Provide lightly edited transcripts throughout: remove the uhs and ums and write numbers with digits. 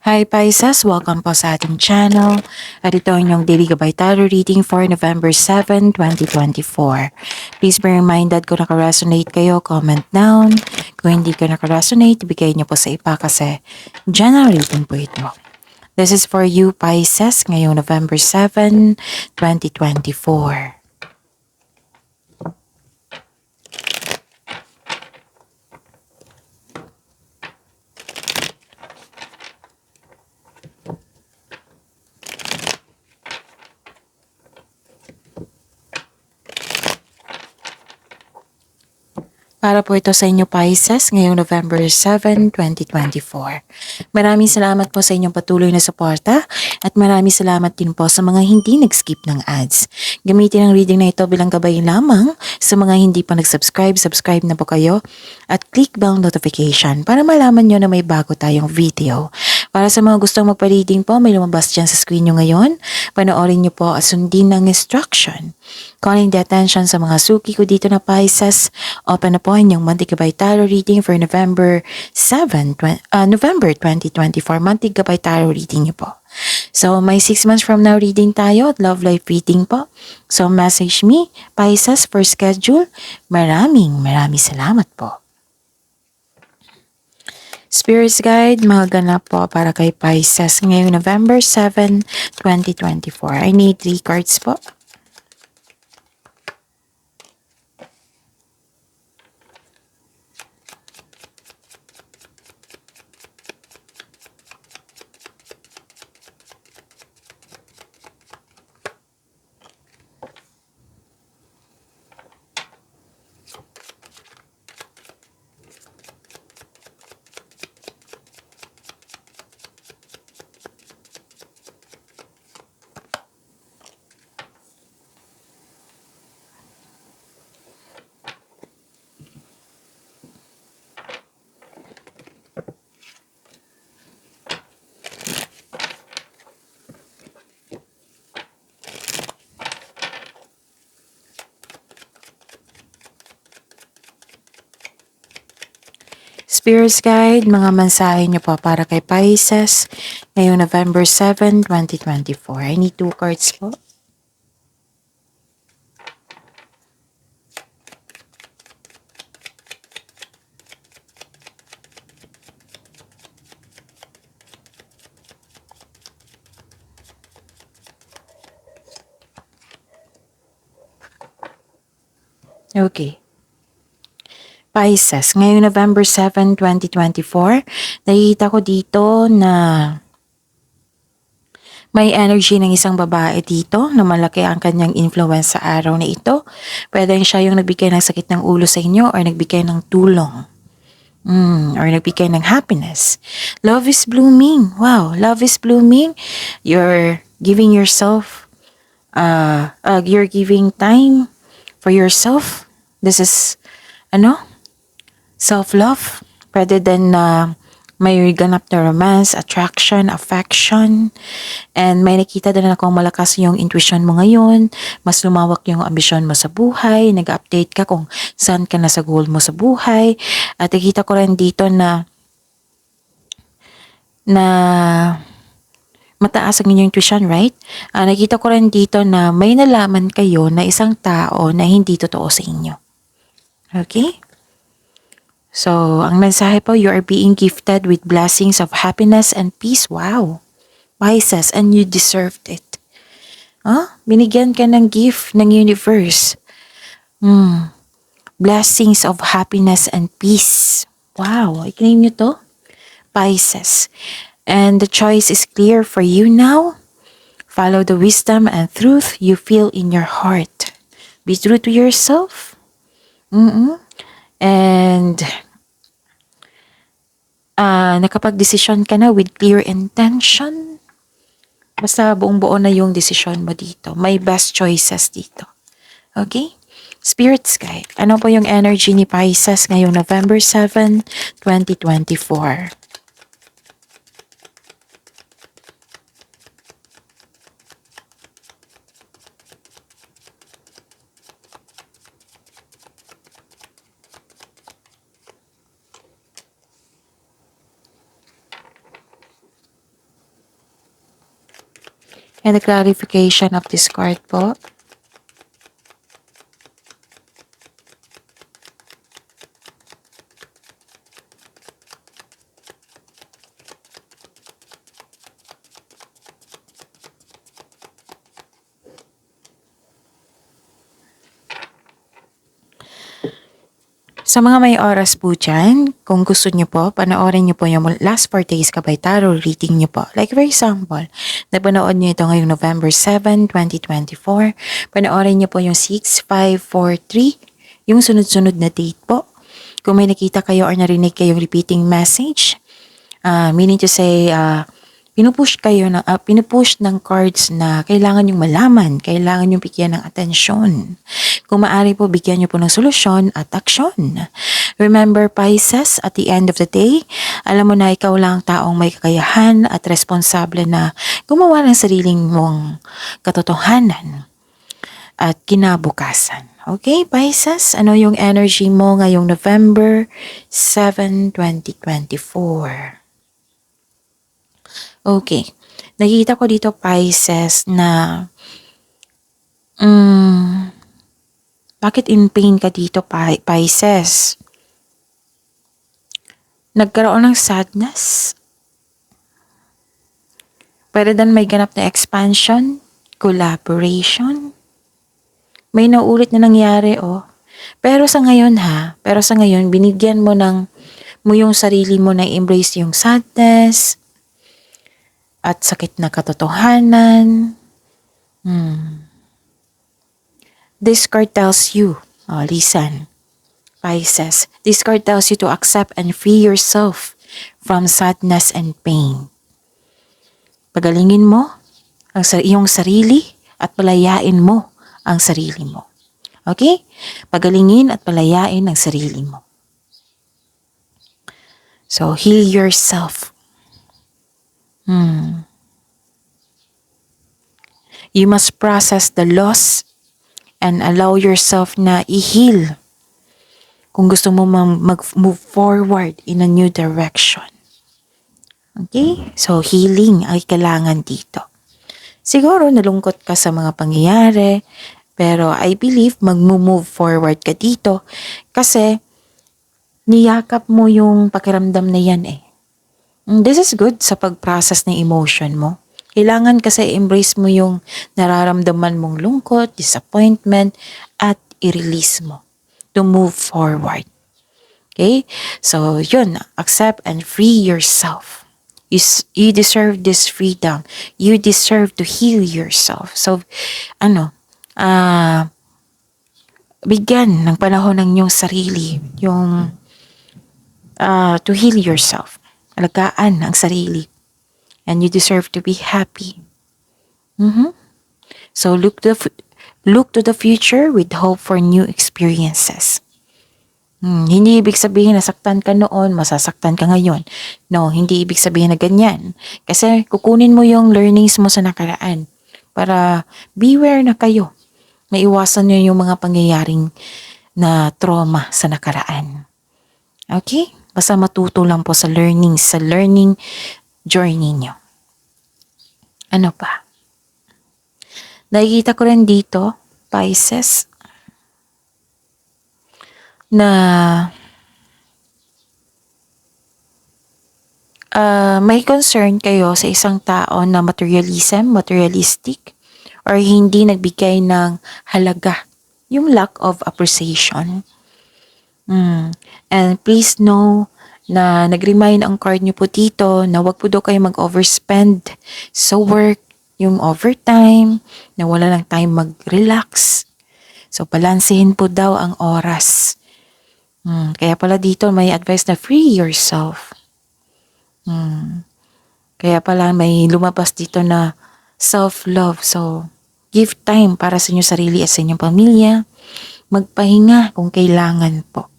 Hi Pisces! Welcome po sa ating channel. At ito ang inyong daily gabay tarot reading for November 7, 2024. Please be reminded kung naka-resonate kayo, comment down. Kung hindi ka naka-resonate, ibigay niyo po sa iba kasi general reading po ito. This is for you Pisces ngayong November 7, 2024. Para po ito sa inyo Pisces ngayong November 7, 2024. Maraming salamat po sa inyong patuloy na suporta at maraming salamat din po sa mga hindi nag-skip ng ads. Gamitin ang reading na ito bilang gabay lamang sa mga hindi pa nag-subscribe, subscribe na po kayo at click bell notification para malaman nyo na may bago tayong video. Para sa mga gustong magpa-reading po, may lumabas dyan sa screen nyo ngayon. Panoorin nyo po at sundin ng instruction. Calling the attention sa mga suki ko dito na Pisces, open na po inyong monthly gabay tarot reading for November 2024. Monthly gabay tarot reading nyo po. So, may 6 months from now reading tayo at love life reading po. So, message me, Pisces, for schedule. Maraming salamat po. Spirits Guide, mga ganap po para kay Pisces ngayong November 7, 2024. I need 3 cards po. Spirits Guide, mga mensahe niyo po para kay Pisces ngayong November 7, 2024. I need 2 cards po. Okay. Pisces, ngayong November 7, 2024, nakikita ko dito na may energy ng isang babae dito na malaki ang kanyang influence sa araw na ito. Pwede siya yung nagbigay ng sakit ng ulo sa inyo or nagbigay ng tulong. Or nagbigay ng happiness. Love is blooming. Wow, love is blooming. You're giving yourself, you're giving time for yourself. This is, self-love. Pwede din na may ganap na romance, attraction, affection, and may nakita din ako malakas yung intuition mo ngayon, mas lumawak yung ambisyon mo sa buhay, nag-update ka kung saan ka na sa goal mo sa buhay, at nakita ko rin dito na mataas ang inyong intuition, right? Nakita ko rin dito na may nalaman kayo na isang tao na hindi totoo sa inyo. Okay? So, ang mensahe po, you are being gifted with blessings of happiness and peace. Wow! Pisces, and you deserved it. Binigyan ka ng gift ng universe. Blessings of happiness and peace. Wow! I-claim nyo to? Pisces. And the choice is clear for you now. Follow the wisdom and truth you feel in your heart. Be true to yourself. And nakapag-desisyon ka na with clear intention. Basta buong buo na yung desisyon mo dito. May best choices dito. Okay? Spirits Guide. Ano po yung energy ni Pisces ngayong November 7, 2024? and the clarification of this card po. Sa mga may oras po dyan, kung gusto nyo po, panoorin nyo po yung last 4 days Kabay Tarot reading nyo po. Like for example, napanood nyo ito ngayong November 7, 2024. Panoorin nyo po yung 6, 5, 4, 3, yung sunod-sunod na date po. Kung may nakita kayo or narinig kayong repeating message, meaning to say, pinupush ng cards na kailangan yung malaman, kailangan yung bigyan ng atensyon. Kung maaari po, bigyan nyo po ng solusyon at aksyon. Remember Pisces, at the end of the day, alam mo na ikaw lang taong may kakayahan at responsable na gumawa ng sariling mong katotohanan at kinabukasan. Okay, Pisces, ano yung energy mo ngayong November 7, 2024? Okay. Nakikita ko dito, Pisces, na bakit in pain ka dito, Pisces? Nagkaroon ng sadness? Pwede din may ganap na expansion, collaboration. May naulit na nangyari, oh. Pero sa ngayon, binigyan mo yung sarili mo na embrace yung sadness, at sakit na katotohanan. This card tells you, listen, Pisces, this card tells you to accept and free yourself from sadness and pain. Pagalingin mo ang iyong sarili at palayain mo ang sarili mo. Okay? Pagalingin at palayain ang sarili mo. So, heal yourself. You must process the loss and allow yourself na i-heal kung gusto mo mag-move forward in a new direction. Okay? So, healing ay kailangan dito. Siguro nalungkot ka sa mga pangyayari, pero I believe mag-move forward ka dito kasi niyakap mo yung pakiramdam na yan eh. This is good sa pag-process ng emotion mo. Kailangan kasi embrace mo yung nararamdaman mong lungkot, disappointment, at i-release mo to move forward. Okay? So, yun. Accept and free yourself. You deserve this freedom. You deserve to heal yourself. So, bigyan ng panahon ng iyong sarili yung to heal yourself. Alagaan ang sarili. And you deserve to be happy. So look to the future with hope for new experiences. Hindi ibig sabihin nasaktan ka noon, masasaktan ka ngayon. No, hindi ibig sabihin na ganyan. Kasi kukunin mo yung learnings mo sa nakaraan para beware na kayo. Maiwasan nyo yung mga pangyayaring na trauma sa nakaraan. Okay? Basta matuto lang po sa learning journey nyo. Ano pa? Nakikita ko rin dito, Pisces, na may concern kayo sa isang tao na materialistic, or hindi nagbigay ng halaga, yung lack of appreciation. And please know na nag-remind ang card nyo po dito na wag po daw kayo mag-overspend sa work, yung overtime, na wala lang time mag-relax. So, balansehin po daw ang oras. Kaya pala dito may advice na free yourself. Kaya pala may lumabas dito na self-love. So, give time para sa inyong sarili at sa inyong pamilya. Magpahinga kung kailangan po.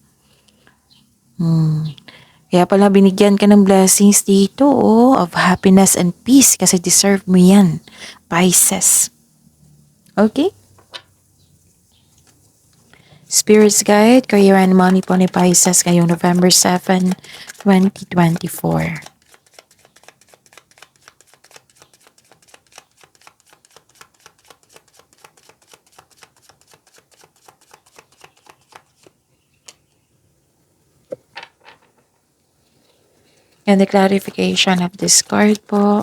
Kaya pala binigyan ka ng blessings dito, of happiness and peace kasi deserve mo yan, Pisces. Okay? Spirit's Guide, Career and Money po ni Pisces ngayong November 7, 2024. And the clarification of this card po.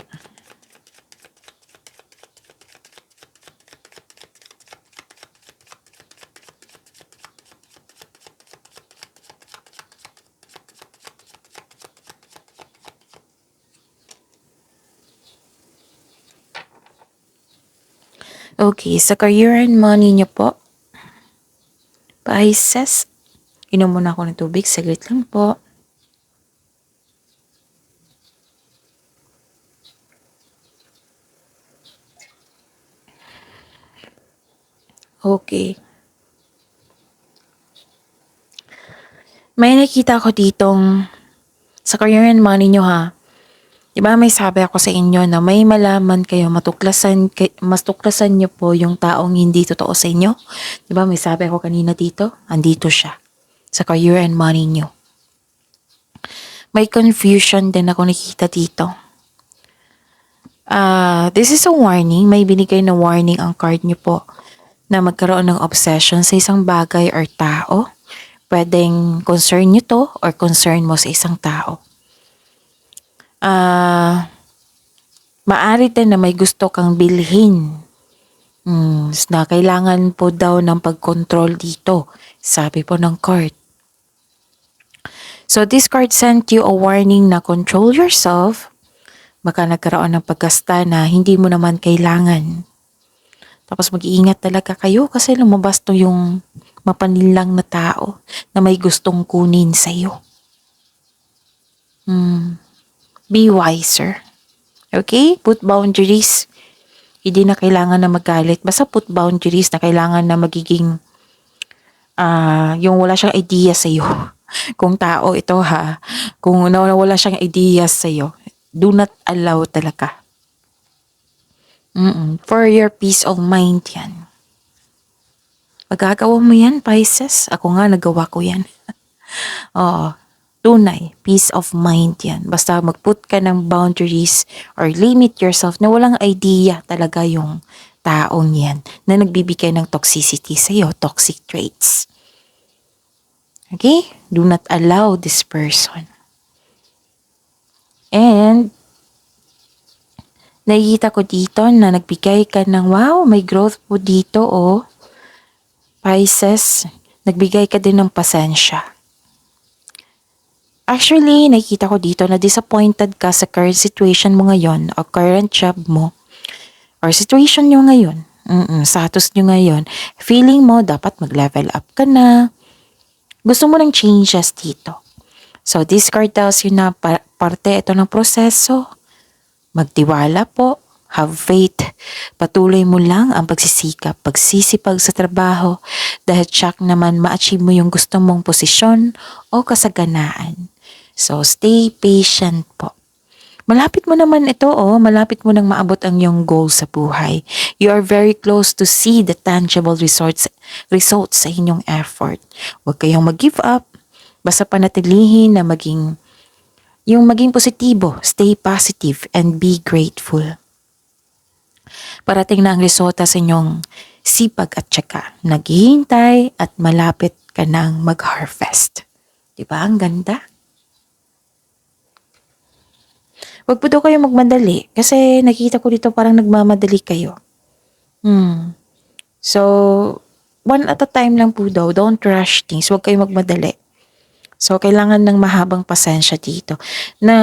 Okay, sa career and money niyo po, Pisces. Inom muna ako ng tubig, saglit lang po. Okay. May nakita ko ditong sa career and money nyo ha. Diba may sabi ako sa inyo na may malaman kayo, mas tuklasan nyo po yung taong hindi totoo sa inyo. Diba may sabi ako kanina dito? Andito siya. Sa career and money nyo. May confusion din ako nakita dito. This is a warning. May binigay na warning ang card nyo po na magkaroon ng obsession sa isang bagay or tao. Pwedeng concern nyo to or concern mo sa isang tao. Maari din na may gusto kang bilhin. Na kailangan po daw ng pag-control dito. Sabi po ng card. So this card sent you a warning na control yourself. Baka nagkaroon ng paggasta na hindi mo naman kailangan. Tapos mag-iingat talaga kayo kasi lumabas to yung mapanilang na tao na may gustong kunin sa'yo. Be wiser. Okay? Put boundaries. Hindi na kailangan na magalit. Basta put boundaries na kailangan na magiging yung wala siyang idea sa'yo. Kung tao ito ha, kung wala siyang ideas sa'yo, do not allow talaga. For your peace of mind yan. Magagawa mo yan, Pisces. Ako nga, nagawa ko yan. Oo. Tunay, peace of mind yan. Basta mag-put ka ng boundaries or limit yourself na walang idea talaga yung taong yan na nagbibigay ng toxicity sa'yo, toxic traits. Okay? Do not allow this person. And, nakikita ko dito na nagbigay ka ng, wow, may growth po dito, oh. Pisces, nagbigay ka din ng pasensya. Actually, nakikita ko dito na disappointed ka sa current situation mo ngayon o current job mo or situation nyo ngayon, status nyo ngayon. Feeling mo dapat mag-level up ka na. Gusto mo ng changes dito. So, this card tells you na parte ito ng proseso. Magtiwala po. Have faith. Patuloy mo lang ang pagsisikap, pagsisipag sa trabaho dahil tsak naman ma-achieve mo yung gusto mong posisyon o kasaganaan. So, stay patient po. Malapit mo naman ito, malapit mo nang maabot ang iyong goal sa buhay. You are very close to see the tangible results sa inyong effort. Huwag kayong mag-give up. Basta panatilihin na maging positibo, stay positive, and be grateful. Parating na ang resulta sa inyong sipag at tsaka. Naghihintay at malapit ka nang mag-harvest. Diba? Ang ganda. Huwag po daw kayo magmadali kasi nakita ko dito parang nagmamadali kayo. So, one at a time lang po daw. Don't rush things. Huwag kayo magmadali. So, kailangan ng mahabang pasensya dito. Na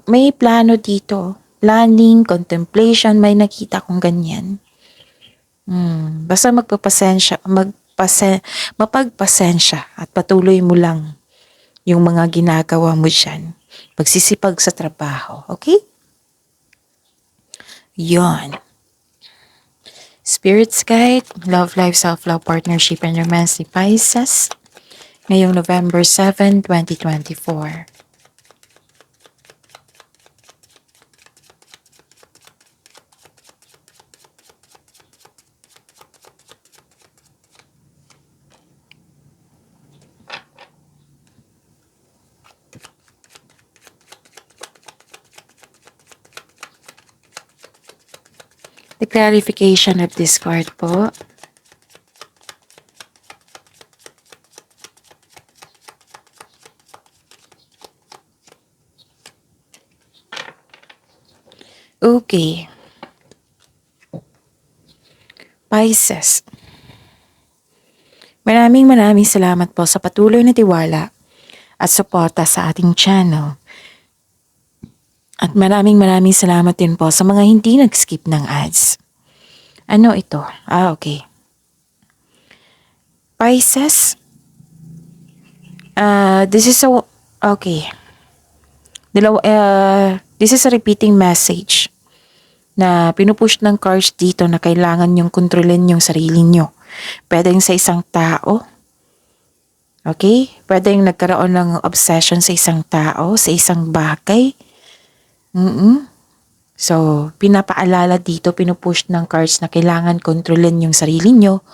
may plano dito. Planning, contemplation, may nakita kong ganyan. Basta mapagpasensya at patuloy mo lang yung mga ginagawa mo dyan. Pagsisipag sa trabaho. Okay? Yon. Spirit's Guide, Love Life, Self-Love, Partnership, and Romance ni Pisces. Ngayong November 7, 2024. The clarification of this card po. Okay. Pisces, maraming salamat po sa patuloy na tiwala at suporta sa ating channel. At maraming salamat din po sa mga hindi nag-skip ng ads. Ano ito? Okay. Pisces, this is a, okay. This is a repeating message na pinupush ng cards dito na kailangan nyong kontrolin yung sarili nyo. Pwedeng sa isang tao. Okay? Pwedeng nagkaroon ng obsession sa isang tao, sa isang bagay. So, pinapaalala dito, pinupush ng cards na kailangan kontrolin yung sarili nyo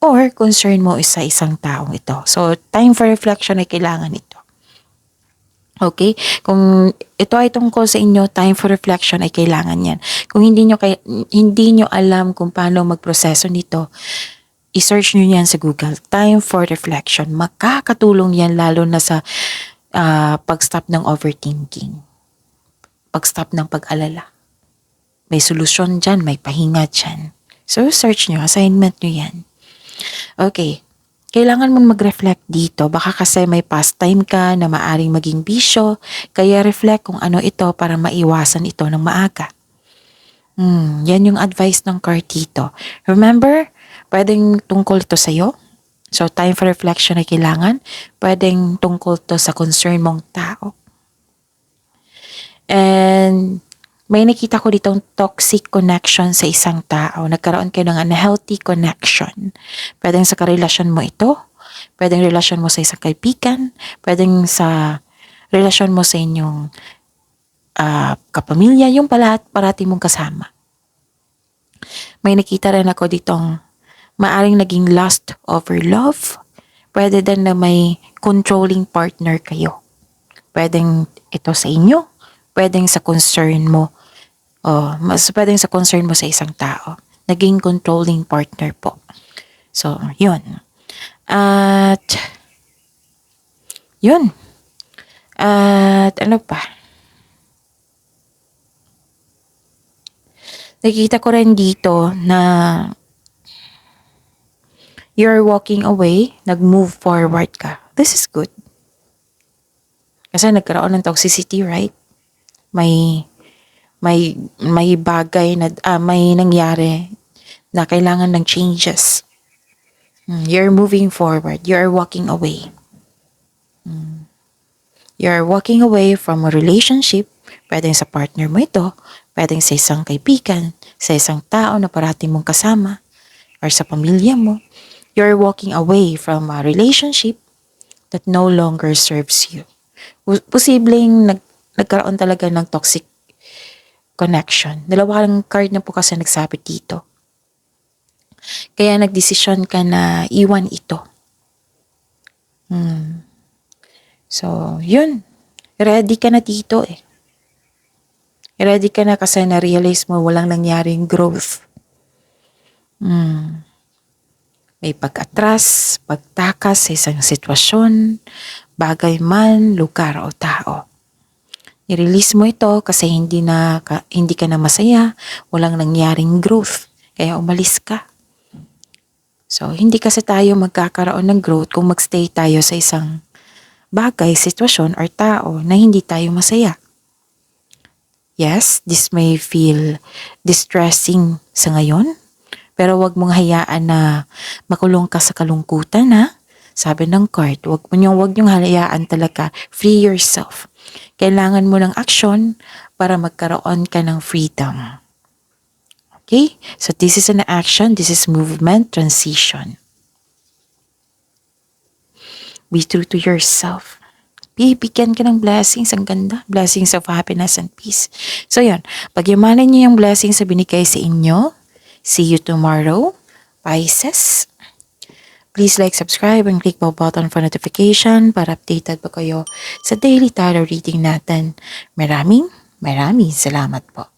or concern mo sa isang taong ito. So, time for reflection ay kailangan ito. Okay? Kung ito ay tungkol sa inyo, time for reflection ay kailangan yan. Kung hindi nyo alam kung paano magproseso nito, i-search nyo yan sa Google. Time for reflection. Makakatulong yan lalo na sa pag-stop ng overthinking. Pag-stop ng pag-alala. May solusyon dyan, may pahinga dyan. So, search nyo, assignment nyo yan. Okay. Kailangan mong mag-reflect dito. Baka kasi may pastime ka na maaring maging bisyo, kaya reflect kung ano ito para maiwasan ito ng maaga. Yan yung advice ng card dito. Remember, pwedeng tungkol ito sa'yo. So, time for reflection ay kailangan. Pwedeng tungkol to sa concern mong tao. And may nakita ko ditong toxic connection sa isang tao. Nagkaroon kayo ng unhealthy connection. Pwedeng sa karelasyon mo ito. Pwedeng relasyon mo sa isang kaibigan. Pwedeng sa relasyon mo sa inyong kapamilya. Yung parati mong kasama. May nakita rin ako ditong maaring naging lust over love. Pwede din na may controlling partner kayo. Pwedeng ito sa inyo. Pwedeng sa concern mo. Pwedeng sa concern mo sa isang tao. Naging controlling partner po. So, yun. At ano pa? Nakita ko rin dito na you're walking away, nag-move forward ka. This is good. Kasi nagkaroon ng toxicity, right? May bagay na may nangyari na kailangan ng changes. You're moving forward. You're walking away. You're walking away from a relationship. Pwedeng sa partner mo ito. Pwedeng sa isang kaibigan. Sa isang tao na parati mong kasama. Or sa pamilya mo. You're walking away from a relationship that no longer serves you. Posibleng nagkaroon talaga ng toxic connection. Dalawang card na po kasi nagsabi dito. Kaya nagdesisyon ka na iwan ito. So, yun. Ready ka na dito eh. Ready ka na kasi na-realize mo walang nangyaring growth. May pag-atras, pagtakas sa isang sitwasyon, bagay man, lugar o tao. I-release mo ito kasi hindi ka na masaya, walang nangyaring growth, kaya umalis ka. So, hindi kasi tayo magkakaroon ng growth kung magstay tayo sa isang bagay, sitwasyon, or tao na hindi tayo masaya. Yes, this may feel distressing sa ngayon, pero wag mong hayaan na makulong ka sa kalungkutan ha. Sabi ng card, wag niyong hayaan talaga. Free yourself. Kailangan mo ng action para magkaroon ka ng freedom. Okay? So this is an action. This is movement, transition. Be true to yourself. Bibigyan ka ng blessings. Ang ganda. Blessings of happiness and peace. So yun. Pagyamanan niyo yung blessings na binigay sa inyo. See you tomorrow. Pisces. Please like, subscribe, and click the button for notification para updated pa kayo sa daily tarot reading natin. Maraming salamat po.